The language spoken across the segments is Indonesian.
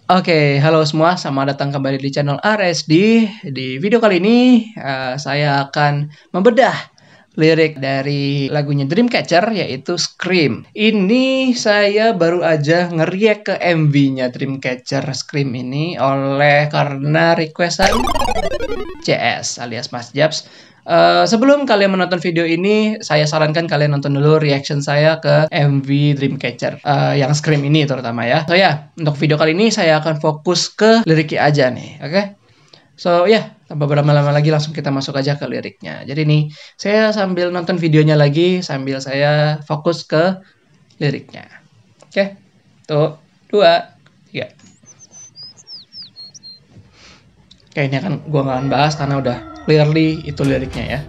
Oke, halo semua, selamat datang kembali di channel RSD. Di video kali ini, saya akan membedah lirik dari lagunya Dreamcatcher, yaitu Scream. Ini saya baru aja nge-react ke MV-nya Dreamcatcher Scream ini karena requestan CS alias Mas Jabs. Sebelum kalian menonton video ini, saya sarankan kalian nonton dulu reaction saya ke MV Dreamcatcher yang Scream ini terutama ya. So ya, untuk video kali ini saya akan fokus ke liriknya aja nih, oke? So ya, tanpa berlama-lama lagi langsung kita masuk aja ke liriknya. Jadi nih, saya sambil nonton videonya lagi sambil saya fokus ke liriknya. Oke? Tuh, 2, 3. Oke, ini akan gua nggak akan bahas karena udah clearly itu liriknya ya.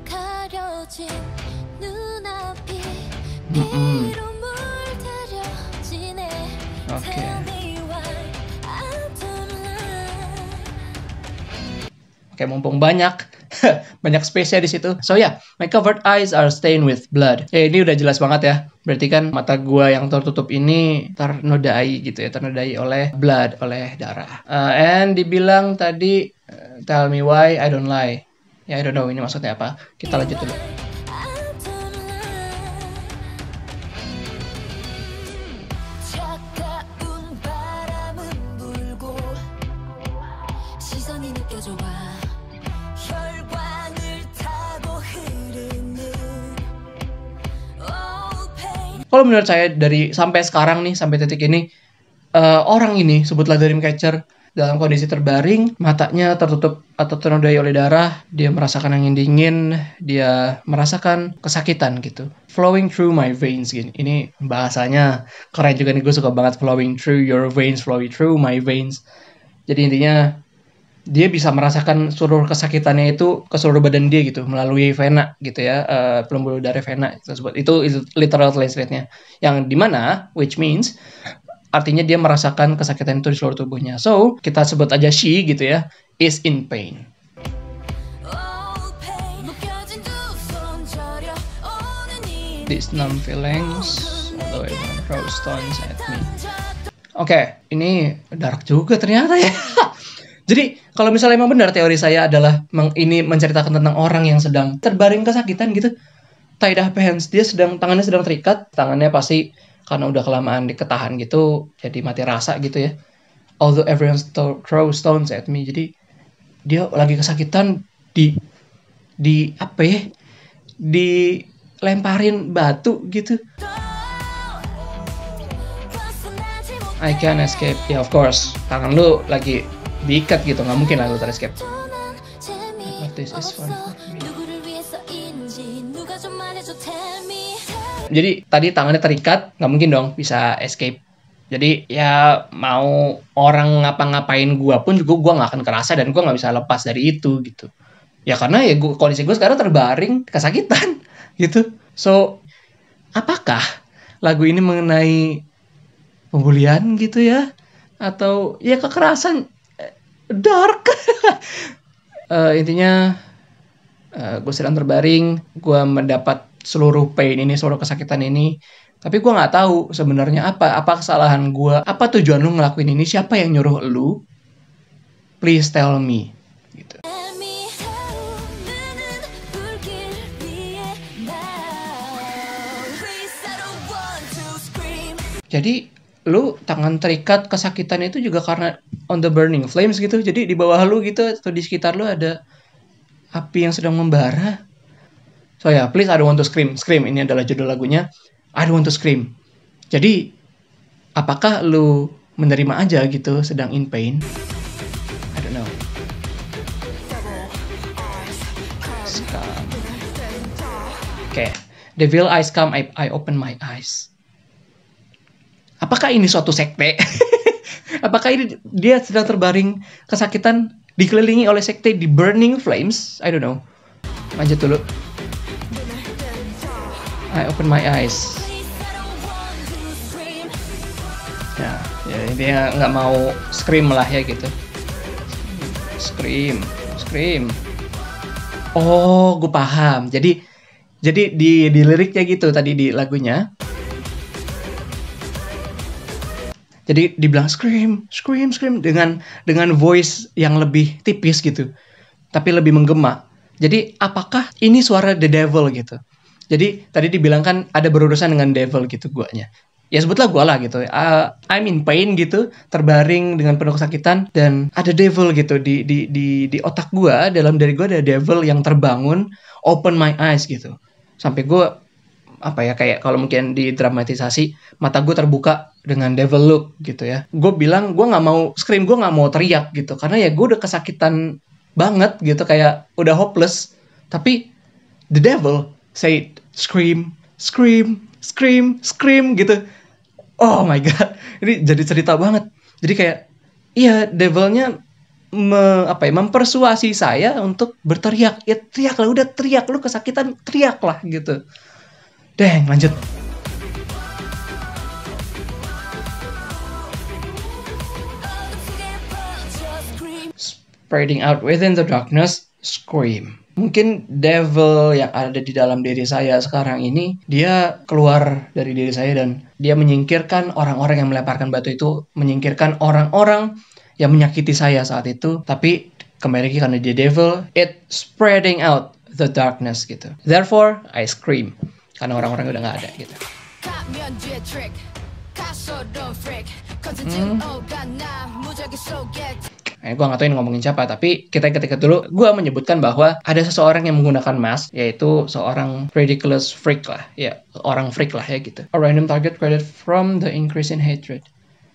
Oke. Oke, mumpung banyak banyak space-nya di situ. So ya, my covered eyes are stained with blood. Ini udah jelas banget ya. Berarti kan mata gua yang tertutup ini ternodai gitu ya, ternodai oleh blood, oleh darah. And dibilang tadi tell me why I don't lie. Ya, I don't know ini maksudnya apa. Kita lanjut dulu. Kalau menurut saya dari sampai sekarang nih, sampai titik ini, orang ini sebutlah Dreamcatcher dalam kondisi terbaring, matanya tertutup atau ternodai oleh darah, dia merasakan angin dingin, dia merasakan kesakitan gitu. Flowing through my veins gini. Ini bahasanya keren juga nih, gue suka banget flowing through your veins, flowing through my veins. Jadi intinya dia bisa merasakan seluruh kesakitannya itu ke seluruh badan dia gitu melalui vena gitu ya, pembuluh darah vena tersebut. Itu literal translate-nya. Yang dimana which means artinya dia merasakan kesakitan itu di seluruh tubuhnya. So, kita sebut aja she gitu ya, is in pain. These numb feelings, although I won't throw stones at me. Oke, ini dark juga ternyata ya. Jadi, kalau misalnya emang benar teori saya adalah ini menceritakan tentang orang yang sedang terbaring kesakitan gitu. Tied up hands, tangannya sedang terikat, tangannya pasti karena udah kelamaan diketahan gitu, jadi mati rasa gitu ya. Although everyone throw stones at me, jadi dia lagi kesakitan di apa ya? Dilemparin batu gitu. I can't escape. Ya, of course. Tangan lu lagi diikat gitu, nggak mungkin lah lu ter-escape. But this is fun for me. Jadi tadi tangannya terikat, nggak mungkin dong bisa escape. Jadi ya mau orang ngapa-ngapain gua pun juga gua nggak akan kerasa dan gua nggak bisa lepas dari itu gitu. Ya karena ya kondisi gua sekarang terbaring kesakitan gitu. So apakah lagu ini mengenai pembulian gitu ya? Atau ya kekerasan dark? Intinya gue sedang terbaring, gue mendapat seluruh pain ini, seluruh kesakitan ini, tapi gue nggak tahu sebenarnya apa kesalahan gue, apa tujuan lu ngelakuin ini, siapa yang nyuruh lu, please tell me gitu. Jadi lu tangan terikat kesakitan itu juga karena on the burning flames gitu. Jadi di bawah lu gitu atau di sekitar lu ada api yang sedang membara. So ya, please I don't want to scream. Scream ini adalah judul lagunya. I don't want to scream. Jadi apakah lu menerima aja gitu sedang in pain? I don't know. Oke. Devil eyes come, I open my eyes. Apakah ini suatu sekte? Apakah ini dia sedang terbaring kesakitan dikelilingi oleh sekte di burning flames? I don't know. Lanjut dulu. I open my eyes. Ya intinya nggak mau scream lah ya gitu. Scream. Oh, gue paham. Jadi di liriknya gitu tadi di lagunya. Jadi dibilang scream, scream, scream dengan voice yang lebih tipis gitu, tapi lebih menggema. Jadi apakah ini suara the devil gitu? Jadi tadi dibilang kan ada berurusan dengan devil gitu guanya. Ya sebutlah gua lah gitu. I'm in pain gitu, terbaring dengan penuh kesakitan dan ada devil gitu di otak gua, dalam diri gua ada devil yang terbangun, open my eyes gitu. Sampai gua apa ya, kayak kalau mungkin didramatisasi, mata gue terbuka dengan devil look gitu ya. Gue bilang gue nggak mau scream, gue nggak mau teriak gitu, karena ya gue udah kesakitan banget gitu, kayak udah hopeless. Tapi the devil say scream, scream, scream, scream gitu. Oh my god, ini jadi cerita banget. Jadi kayak iya, devilnya mempersuasi saya untuk berteriak. Ya teriaklah, udah teriak, lu kesakitan teriaklah gitu. Deng, lanjut. Spreading out within the darkness, scream. Mungkin devil yang ada di dalam diri saya sekarang ini, dia keluar dari diri saya dan dia menyingkirkan orang-orang yang melemparkan batu itu, menyingkirkan orang-orang yang menyakiti saya saat itu. Tapi kembali lagi karena dia devil, it spreading out the darkness gitu. Therefore, I scream. Karena orang-orang udah gak ada gitu. Gue gak tau ini ngomongin siapa, tapi kita ketika dulu gue menyebutkan bahwa ada seseorang yang menggunakan mask, yaitu seorang ridiculous freak lah, ya orang freak lah ya gitu. A random target created from the increase in hatred.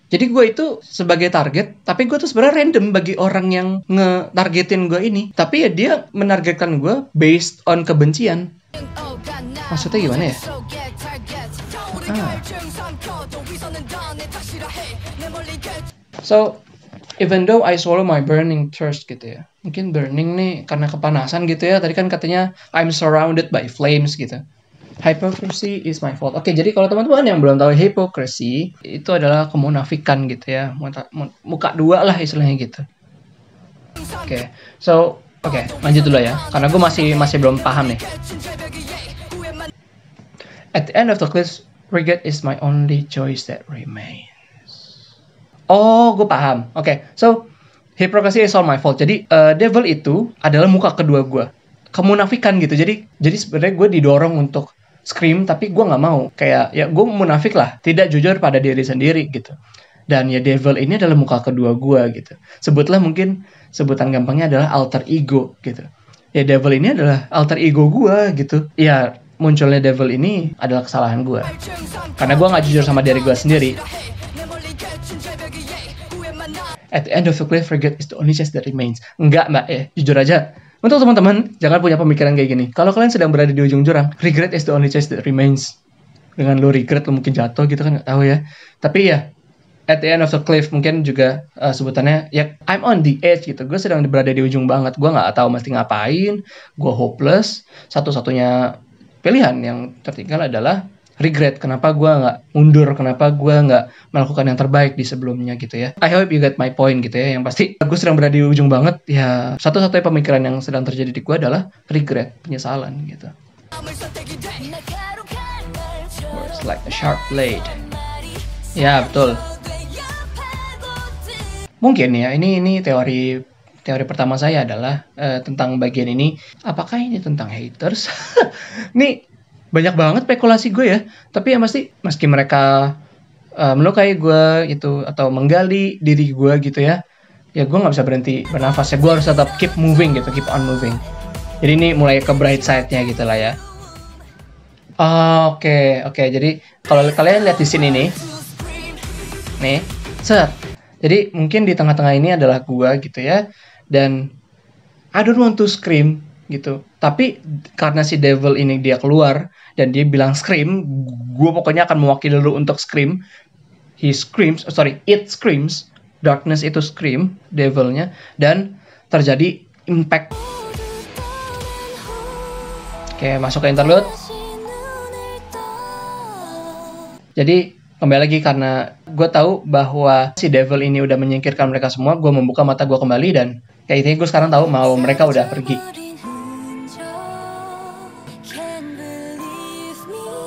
Jadi gue itu sebagai target, tapi gue tuh sebenarnya random bagi orang yang nge-targetin gue ini. Tapi ya dia menargetkan gue based on kebencian. Maksudnya gimana ya? So, even though I swallow my burning thirst gitu ya. Mungkin burning nih karena kepanasan gitu ya. Tadi kan katanya I'm surrounded by flames gitu. Hypocrisy is my fault. Oke, jadi kalau teman-teman yang belum tahu, hypocrisy itu adalah kemunafikan gitu ya. Muka dua lah istilahnya gitu. Oke, so lanjut dulu ya. Karena gue masih belum paham nih. At the end of the cliff, regret is my only choice that remains. Oh, gue paham. Oke, so hypocrisy is all my fault. Jadi devil itu adalah muka kedua gue, kemunafikan gitu. Jadi sebenarnya gue didorong untuk scream, tapi gue nggak mau. Kayak ya gue munafik lah, tidak jujur pada diri sendiri gitu. Dan ya devil ini adalah muka kedua gue gitu. Sebutlah mungkin sebutan gampangnya adalah alter ego gitu. Ya devil ini adalah alter ego gue gitu. Ya munculnya devil ini adalah kesalahan gue, karena gue nggak jujur sama diri gue sendiri. At the end of the cliff, regret is the only choice that remains. Enggak mbak ya, jujur aja. Untuk teman-teman, jangan punya pemikiran kayak gini. Kalau kalian sedang berada di ujung jurang, regret is the only choice that remains. Dengan lo regret, lo mungkin jatuh gitu kan, nggak tahu ya. Tapi ya, at the end of the cliff, mungkin juga sebutannya, ya I'm on the edge gitu. Gue sedang berada di ujung banget. Gue nggak tahu mesti ngapain. Gue hopeless. Satu-satunya pilihan yang tertinggal adalah regret. Kenapa gue nggak mundur, kenapa gue nggak melakukan yang terbaik di sebelumnya gitu ya. I hope you get my point gitu ya. Yang pasti gue sedang berada di ujung banget. Ya satu-satunya pemikiran yang sedang terjadi di gue adalah regret, penyesalan gitu. Words like a sharp blade. Ya betul. Mungkin ya ini teori pertama saya adalah tentang bagian ini. Apakah ini tentang haters? Ini banyak banget spekulasi gue ya. Tapi ya meski mereka melukai gue gitu, atau menggali diri gue gitu ya, ya gue nggak bisa berhenti bernafas ya. Gue harus tetap keep moving gitu, keep on moving. Jadi ini mulai ke bright side-nya gitu lah ya. Oke. Jadi kalau kalian lihat di sini nih, set. Jadi mungkin di tengah-tengah ini adalah gue gitu ya. Dan I don't want to scream gitu. Tapi karena si devil ini dia keluar dan dia bilang scream, gue pokoknya akan mewakili lu untuk scream. It screams. Darkness itu scream, devilnya. Dan terjadi impact. Oke, masuk ke interlude. Jadi kembali lagi, karena gue tahu bahwa si devil ini udah menyingkirkan mereka semua, gue membuka mata gue kembali dan kayak intinya gue sekarang tahu mau mereka udah pergi.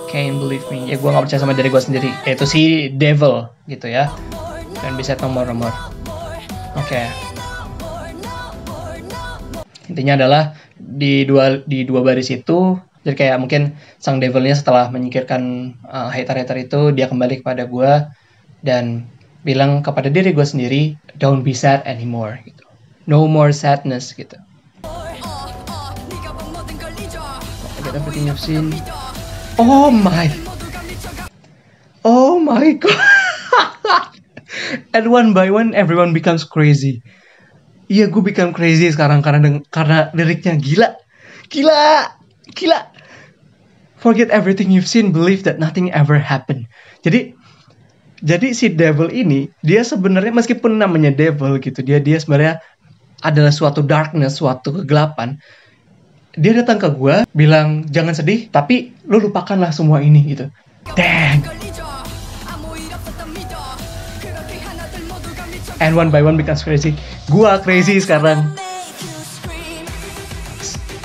Can't believe me. Ya gue gak percaya sama diri gue sendiri, yaitu si devil gitu ya. Can be said no more. Oke. Intinya adalah di dua baris itu, jadi kayak mungkin sang devilnya setelah menyingkirkan hater-hater itu, dia kembali kepada gue dan bilang kepada diri gue sendiri, don't be sad anymore gitu. No more sadness gitu. Forget everything you've seen. Oh my god. And one by one everyone becomes crazy. Iya, gue become crazy sekarang karena liriknya gila. Forget everything you've seen, believe that nothing ever happened. Jadi si devil ini, dia sebenarnya meskipun namanya devil gitu, dia sebenarnya adalah suatu darkness, suatu kegelapan. Dia datang ke gue bilang jangan sedih, tapi lu lupakanlah semua ini gitu. Dang. And one by one becomes crazy. Gua crazy sekarang.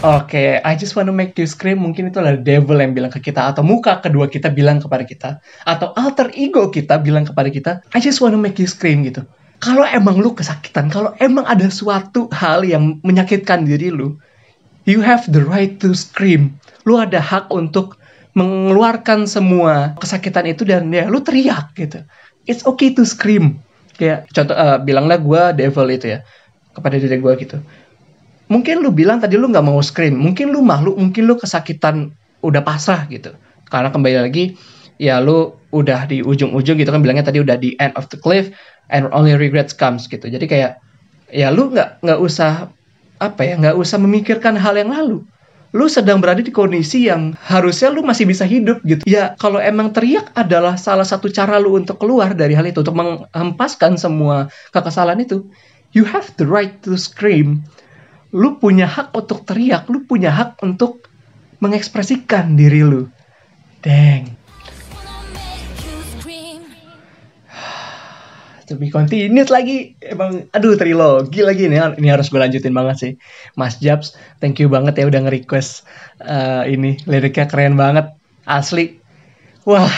Oke, I just wanna make you scream. Mungkin itu adalah devil yang bilang ke kita, atau muka kedua kita bilang kepada kita, atau alter ego kita bilang kepada kita, I just wanna make you scream gitu. Kalau emang lu kesakitan, kalau emang ada suatu hal yang menyakitkan diri lu, you have the right to scream. Lu ada hak untuk mengeluarkan semua kesakitan itu dan ya lu teriak gitu. It's okay to scream. Kayak contoh, bilanglah gue devil itu ya kepada diri gue gitu. Mungkin lu bilang tadi lu nggak mau scream, mungkin lu malu, mungkin lu kesakitan, udah pasrah gitu. Karena kembali lagi, ya lu udah di ujung-ujung gitu kan, bilangnya tadi udah di end of the cliff and only regrets comes gitu. Jadi kayak ya lu nggak usah memikirkan hal yang lalu. Lu sedang berada di kondisi yang harusnya lu masih bisa hidup gitu. Ya kalau emang teriak adalah salah satu cara lu untuk keluar dari hal itu, untuk menghempaskan semua kekesalan itu, you have the right to scream. Lu punya hak untuk teriak, lu punya hak untuk mengekspresikan diri lu. Dang. To be continued lagi. Emang aduh, trilogi lagi nih. Ini harus gue lanjutin banget sih. Mas Jabs, thank you banget ya udah nge-request ini. Liriknya keren banget. Asli. Wah,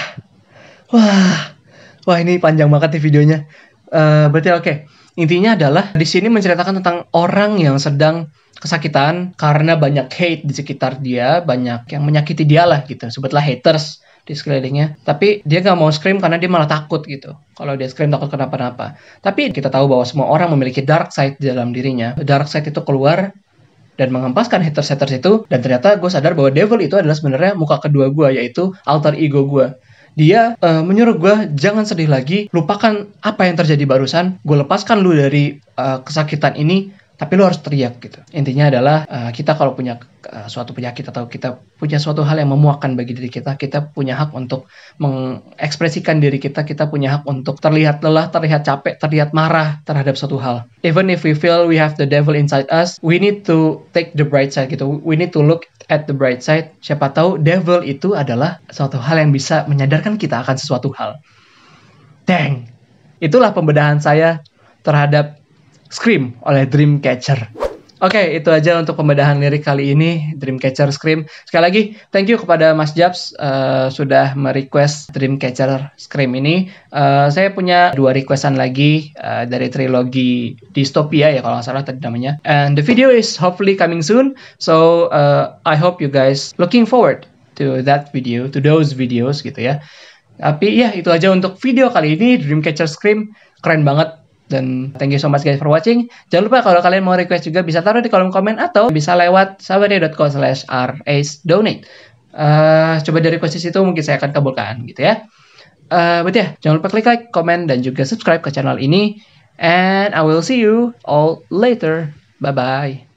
ini panjang banget nih videonya. Berarti oke. Intinya adalah di sini menceritakan tentang orang yang sedang kesakitan karena banyak hate di sekitar dia, banyak yang menyakiti dia lah gitu. Sebutlah haters di sekelilingnya. Tapi dia gak mau scream karena dia malah takut gitu. Kalau dia scream takut kenapa-napa. Tapi kita tahu bahwa semua orang memiliki dark side di dalam dirinya. Dark side itu keluar dan menghempaskan haters-haters itu. Dan ternyata gue sadar bahwa devil itu adalah sebenarnya muka kedua gue, yaitu alter ego gue. Dia menyuruh gue jangan sedih lagi, lupakan apa yang terjadi barusan, gue lepaskan lu dari kesakitan ini, tapi lu harus teriak gitu. Intinya adalah kita kalau punya suatu penyakit atau kita punya suatu hal yang memuakkan bagi diri kita punya hak untuk mengekspresikan diri kita punya hak untuk terlihat lelah, terlihat capek, terlihat marah terhadap suatu hal. Even if we feel we have the devil inside us, we need to take the bright side gitu. We need to look at the bright side. Siapa tahu devil itu adalah suatu hal yang bisa menyadarkan kita akan sesuatu hal. Dang. Itulah pembedahan saya terhadap Scream oleh Dreamcatcher. Oke, itu aja untuk pembedahan lirik kali ini, Dreamcatcher Scream. Sekali lagi, thank you kepada Mas Jabs sudah merequest Dreamcatcher Scream ini. Saya punya 2 requestan lagi dari trilogi Dystopia ya kalau nggak salah tadi namanya. And the video is hopefully coming soon. So I hope you guys looking forward to that video, to those videos gitu ya. Tapi ya itu aja untuk video kali ini, Dreamcatcher Scream. Keren banget. Dan thank you so much guys for watching. Jangan lupa kalau kalian mau request juga bisa taruh di kolom komen atau bisa lewat sabaria.co/rsdonate. Coba dari request di situ mungkin saya akan kabulkan gitu ya. Berarti ya jangan lupa klik like, komen dan juga subscribe ke channel ini. And I will see you all later. Bye bye.